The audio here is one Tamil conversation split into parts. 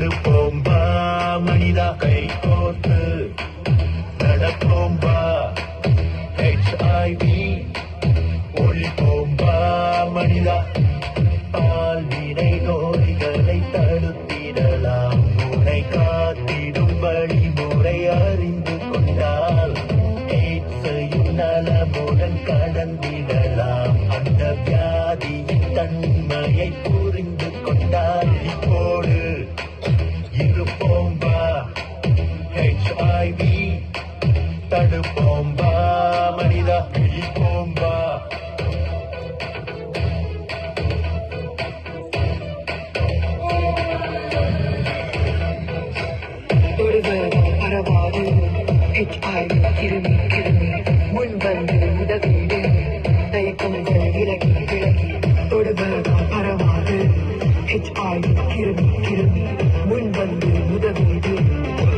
தடுப்போம் வா மனிதா, கை கோர்த்து நடப்போம் வா. HIV ஒழிப்போம் வா மனிதா, பால்வினை நோய்களை தடுத்திடலாம். உன்னை காத்திடும் வழிமுறை அறிந்து கொண்டால் எய்ட்ஸையும் நலமுடன் கடந்திடலாம். அந்த வியாதியின் தன்மையை புரிந்து கொண்டால் இப்போது இருப்போம் வா. HIV தடுப்போம் வா மனிதா, இருப்போம் வா. பரவாது HIV கிருமி கிருமி முன்வந்து உதவிடு தயக்கங்கள் விலகி விலகி தொடுவதால் பரவாது HIV கிருமி கிருமி முன்வந்து உதவிடு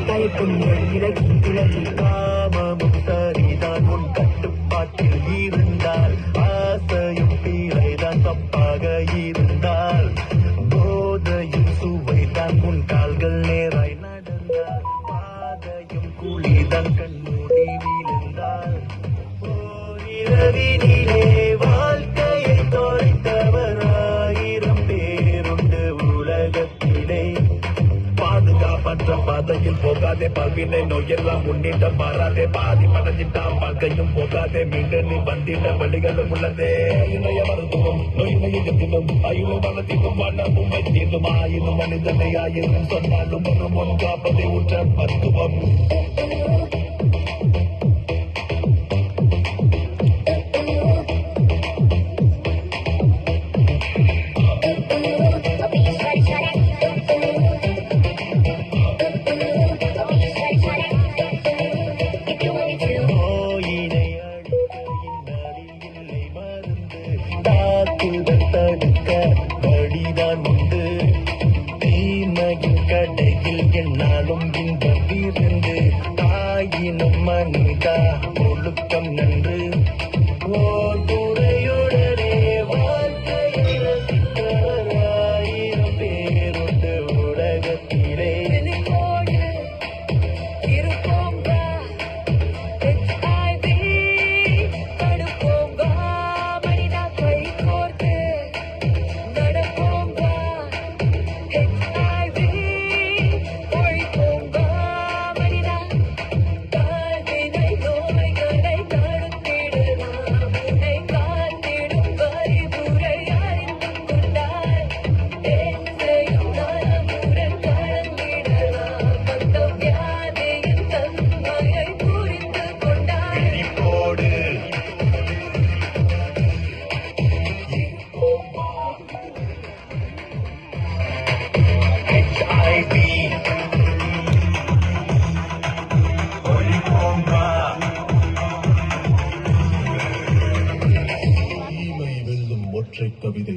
தயக்கங்கள் விலகி விலகி. காமமும் சரிதான் உன் கட்டுப்பாட்டில் இருந்தால், ஆசையும் பீரைதான் தப்பாக இருந்தால், போதையும் சுவைதான் உன் கால்கள் நேராய் நடந்தால், பாதையும் குழிதான் கண்மூடி விழுந்தால், ஓரிரவினிலே வாழ்க்கையை தொலைத்தவர் 1000 பேருண்டு உலகத்திலே. பாதுகாப்பற்ற பாதையில் போகாதே, பல்வினை நோயெல்லாம் முன்னிடம் மாறாதே, பாதி மனதிட்டாம் வாழ்க்கையும் போகாதே, மீண்டும் நீ வந்திட வழிகளும் உள்ளதே. இணைய மருத்துவம் நோயினையை எதிலும் அயுளை மனத்திலும் மனமும் வைத்திடும் ஆயினும் மனிதனை ஆயினும் சொன்னாலும் ஒரு முன் காப்பதை உற்ற மருத்துவம். தடுக்க வழிதான் உண்டு, தீமையின் கடையில் என்னாலும் இன்பம் இருந்து, தாயினும் மனிதா ஒழுக்கம் நன்று. ஓர் துறையுடனே வாழ்க்கையை ரசித்தவர் 1000 பேருண்டு உலகத்திலே. ஒற்றை கவிதை